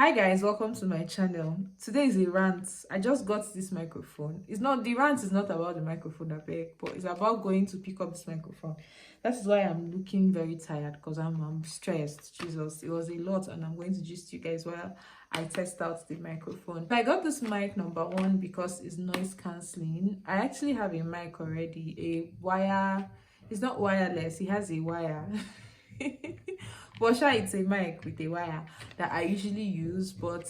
Hi guys, welcome to my channel. Today is a rant. I just got this microphone. It's not the rant is not about the microphone, I beg, but it's about going to pick up this microphone. That is why I'm looking very tired because I'm stressed. Jesus, it was a lot, and I'm going to gist you guys while I test out the microphone. I got this mic number one because it's noise cancelling. I actually have a mic already, a wire. It's not wireless, it has a wire. But sure, it's a mic with a wire that I usually use, but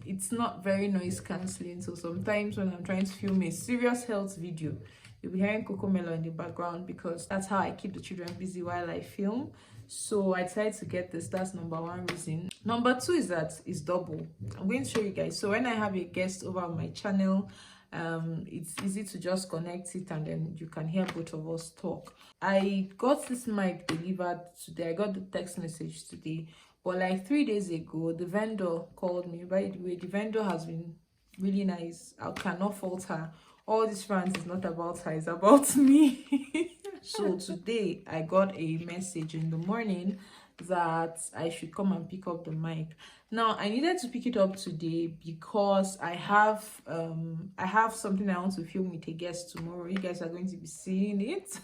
it's not very noise cancelling. So sometimes when I'm trying to film a serious health video, you'll be hearing Coco in the background because that's how I keep the children busy while I film. So I decided to get this. That's number one reason. Number two is that it's double. I'm going to show you guys. So when I have a guest over on my channel, it's easy to just connect it and then you can hear both of us talk. I got this mic delivered today. I got the text message today, but like 3 days ago the vendor called me. By the way, the vendor has been really nice. I cannot fault her. All this rant is not about her, it's about me. So today I got a message in the morning that I should come and pick up the mic. Now I needed to pick it up today because I have something I want to film with a guest tomorrow. You guys are going to be seeing it.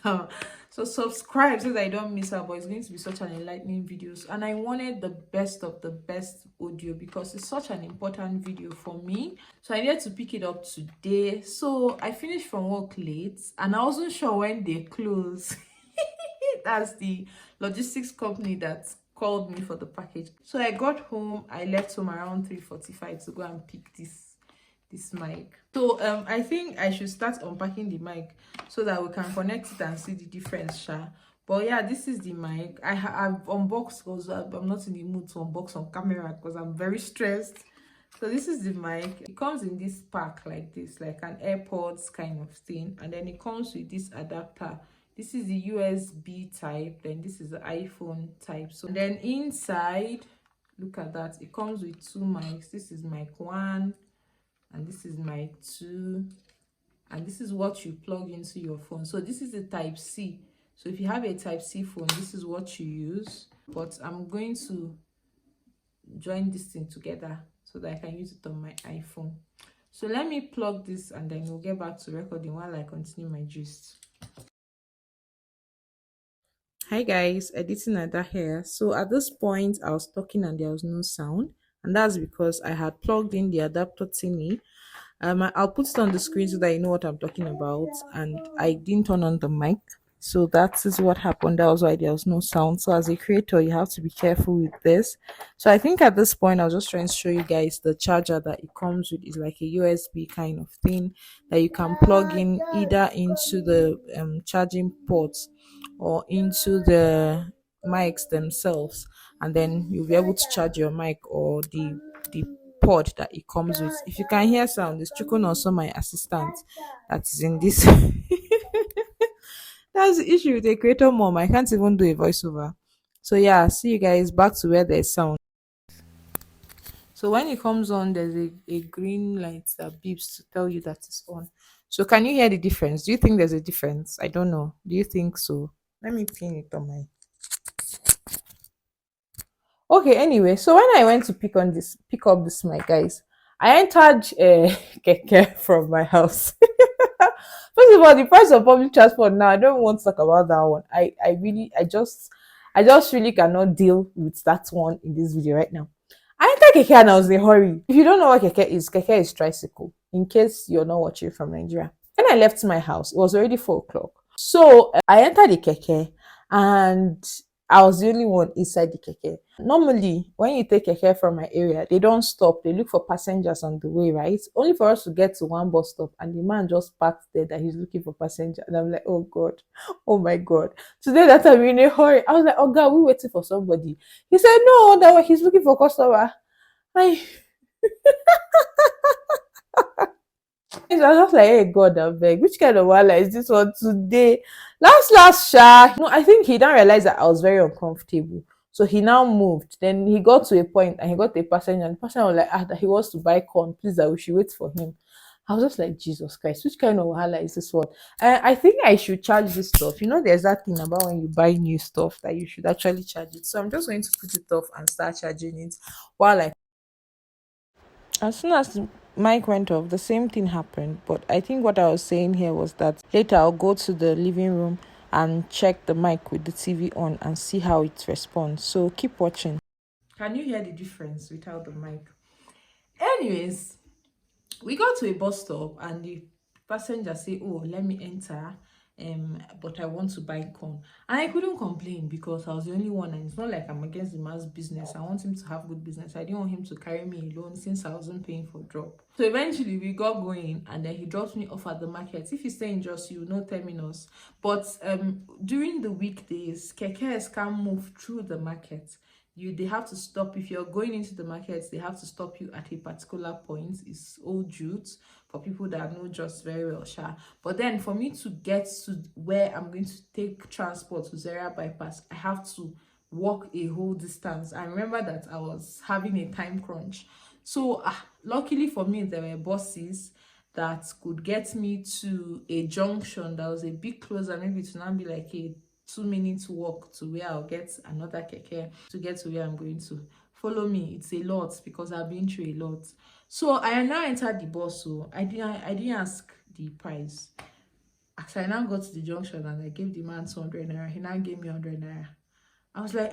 So subscribe so that I don't miss out. But it's going to be such an enlightening video, and I wanted the best of the best audio because it's such an important video for me. So I needed to pick it up today. So I finished from work late and I wasn't sure when they close. That's the logistics company that called me for the package. So I got home. I left home around 3:45 to go and pick this mic. So I think I should start unpacking the mic so that we can connect it and see the difference, sha. But yeah, this is the mic. I've unboxed because I'm not in the mood to unbox on camera because I'm very stressed. So this is the mic. It comes in this pack like this, like an AirPods kind of thing, and then it comes with this adapter. This is the USB type, then this is the iPhone type. So then inside, look at that, it comes with two mics. This is mic one and this is mic two, and this is what you plug into your phone. So this is the type C. So if you have a type C phone, this is what you use. But I'm going to join this thing together so that I can use it on my iPhone. So let me plug this and then we'll get back to recording while I continue my gist. Hi guys, editing Ada here. So at this point I was talking and there was no sound, and that's because I had plugged in the adapter thingy. I'll put it on the screen so that you know what I'm talking about, and I didn't turn on the mic. So that is what happened. That was why there was no sound. So as a creator, you have to be careful with this. So I think at this point, I was just trying to show you guys the charger that it comes with is like a USB kind of thing that you can plug in either into the charging ports or into the mics themselves, and then you'll be able to charge your mic or the pod that it comes with. If you can hear sound, it's Chukun, also my assistant that is in this. That's the issue with a creator mom. I can't even do a voiceover. So yeah, see you guys back to where there's sound. So when it comes on, there's a green light that beeps to tell you that it's on. So can you hear the difference? Do you think there's a difference? I don't know. Do you think so? Let me pin it on my. Okay, anyway, so when I went to pick up this mic, guys, I entered keke from my house. First of all, the price of public transport now, I don't want to talk about that one. I just really cannot deal with that one in this video right now. I entered keke and I was in a hurry. If you don't know what keke is tricycle. In case you're not watching from Nigeria. When I left my house, it was already 4 o'clock. So I entered the keke and I was the only one inside the keke. Normally, when you take keke from my area, they don't stop. They look for passengers on the way, right? Only for us to get to one bus stop, and the man just parked there that he's looking for passenger. And I'm like, oh God, oh my God. Today that I'm in a hurry, I was like, oh God, we're waiting for somebody. He said, no, that he's looking for customer. I I was just like, hey God, I beg, which kind of wala is this one today? Last sha. No, I think he didn't realize that I was very uncomfortable. So he now moved. Then he got to a point and he got a passenger, and the passenger was like, that he wants to buy corn, please, that we should wait for him. I was just like, Jesus Christ, which kind of wahala is this one? I think I should charge this stuff. You know, there's that thing about when you buy new stuff that you should actually charge it. So I'm just going to put it off and start charging it while I As soon as the mic went off, the same thing happened. But I think what I was saying here was that later I'll go to the living room and check the mic with the TV on and see how it responds. So keep watching. Can you hear the difference without the mic? Anyways, we got to a bus stop and the passenger say, oh, let me enter, but I want to buy corn. And I couldn't complain because I was the only one, and it's not like I'm against the man's business. I want him to have good business. I didn't want him to carry me alone since I wasn't paying for drop. So eventually we got going and then he dropped me off at the market. If you stay in Jos, you know terminus. But during the weekdays, kekes can't move through the market. They have to stop. If you're going into the markets, they have to stop you at a particular point. It's old route for people that know just very well, sha. But then for me to get to where I'm going to take transport to Zaria bypass, I have to walk a whole distance. I remember that I was having a time crunch. So luckily for me, there were buses that could get me to a junction that was a bit closer, maybe to not be like a 2 minutes walk to where I'll get another keke to get to where I'm going to. Follow me, it's a lot because I've been through a lot. So I now entered the bus, so I didn't ask the price. As I now got to the junction and I gave the man 200 naira, he now gave me 100 naira. I was like,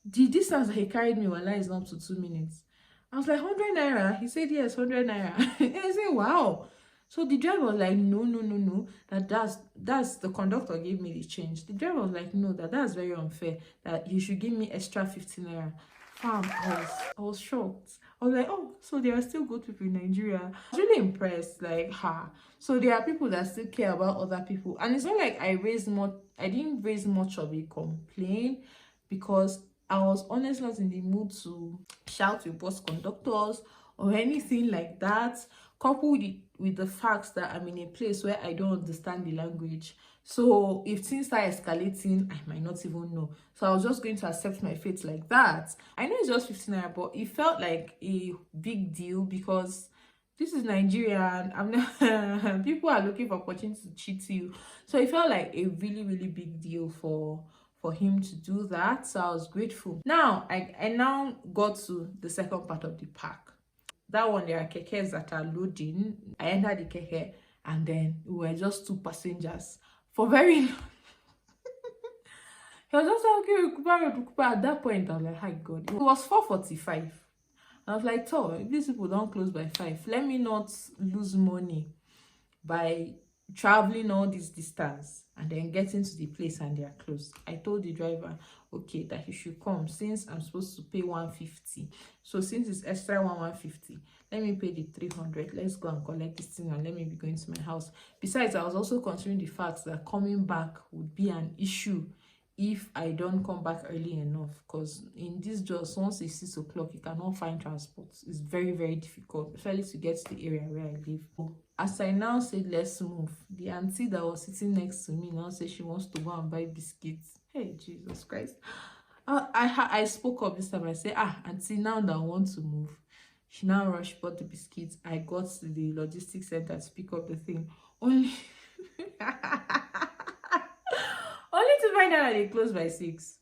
the distance that he carried me while is not to 2 minutes. I was like, 100 naira? He said, yes, 100 naira. And I said, wow. So the driver was like, no, that's the conductor gave me the change. The driver was like, no, that's very unfair, that you should give me extra 15 naira. Fam, I was shocked. I was like, oh, so there are still good people in Nigeria. I was really impressed, like, so there are people that still care about other people. And it's not like I didn't raise much of a complaint because I was honestly not in the mood to shout with bus conductors or anything like that, coupled with the fact that I'm in a place where I don't understand the language. So if things start escalating, I might not even know. So I was just going to accept my fate like that. I know it's just 15 naira, but it felt like a big deal because this is Nigeria and I'm not people are looking for opportunity to cheat you. So it felt like a really, really big deal for him to do that. So I was grateful. Now I now got to the second part of the park. That one, there are kekes that are loading. I entered the keke and then we were just two passengers for very long. He was just like, okay, Kupa. At that point, I was like, hi God. It was 4:45. I was like, oh, if these people don't close by 5, let me not lose money by traveling all this distance and then getting to the place and they are closed. I told the driver, okay, that he should come since I'm supposed to pay 150. So since it's extra 150, let me pay the 300. Let's go and collect this thing and let me be going to my house. Besides, I was also considering the fact that coming back would be an issue if I don't come back early enough, because in this just once it's 6 o'clock you cannot find transport. It's very, very difficult, especially to get to the area where I live. As I now said let's move, the auntie that was sitting next to me now said she wants to go and buy biscuits. Hey Jesus Christ. I spoke up this time. I said, auntie, now that I want to move. She now rushed, bought the biscuits. I got to the logistics center to pick up the thing, only only to find out that they closed by 6.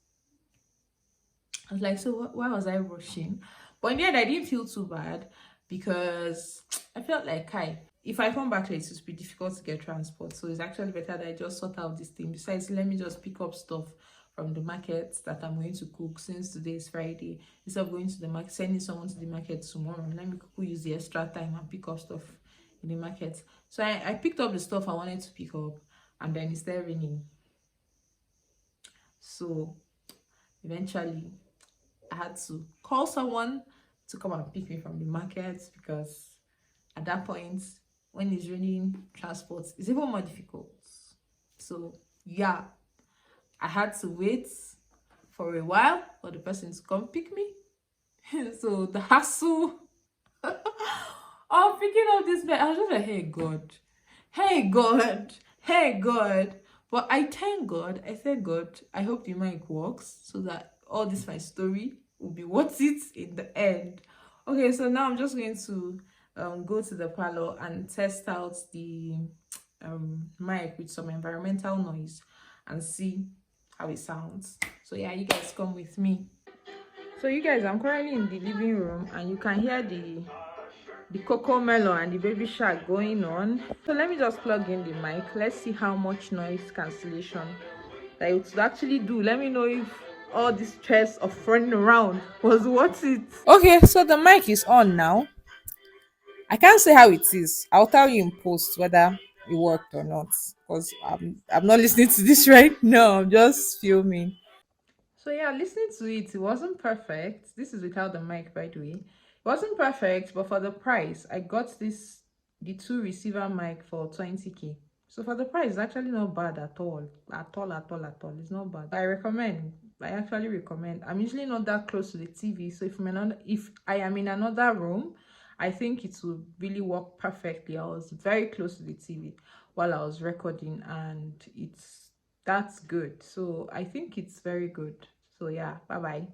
I was like, so why was I rushing? But in the end, I didn't feel too bad because I felt like, if I come back late, it's be difficult to get transport. So it's actually better that I just sort out this thing. Besides, let me just pick up stuff from the market that I'm going to cook since today is Friday. Instead of going to the market, sending someone to the market tomorrow, let me use the extra time and pick up stuff in the market. So I picked up the stuff I wanted to pick up, and then it started raining. So eventually I had to call someone to come and pick me from the market because at that point, when it's raining, transport is even more difficult. So yeah, I had to wait for a while for the person to come pick me. So the hassle of picking up this bag, I was just like, hey God, hey God, hey God. But I thank God. I said, God, I hope the mic works so that all this my story will be worth it in the end. Okay, so now I'm just going to go to the parlor and test out the mic with some environmental noise and see how it sounds. So yeah, you guys come with me. So you guys, I'm currently in the living room and you can hear the the cocoa melon and the baby shark going on. So let me just plug in the mic. Let's see how much noise cancellation that it would actually do. Let me know if all this stress of running around was worth it. Okay, so the mic is on now. I can't say how it is. I'll tell you in post whether it worked or not. Because I'm not listening to this right now. I'm just filming. So yeah, listening to it, it wasn't perfect. This is without the mic, by the way. It wasn't perfect, but for the price, I got the two receiver mic for 20k. So for the price, it's actually not bad at all. At all, at all, at all. It's not bad. I recommend. I actually recommend. I'm usually not that close to the TV, so if I am in another room, I think it will really work perfectly. I was very close to the TV while I was recording, and that's good. So I think it's very good. So yeah, bye bye.